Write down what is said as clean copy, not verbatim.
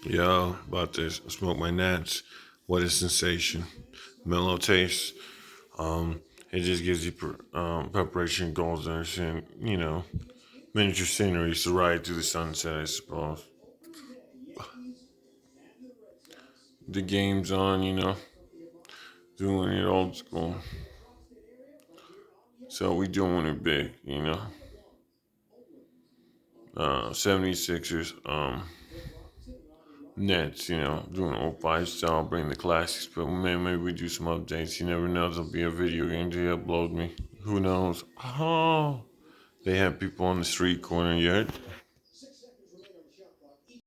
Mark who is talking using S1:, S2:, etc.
S1: Yo, about to smoke my nats. What a sensation. Mellow taste. It just gives you preparation goals and everything, miniature sceneries to ride through the sunset, I suppose. The game's on, doing it old school. So we doing it big. 76ers, Nets, doing old five style, bring the classics, but man, maybe we do some updates. You never know, there'll be a video game to upload me. Who knows? Oh, they have people on the street corner yet.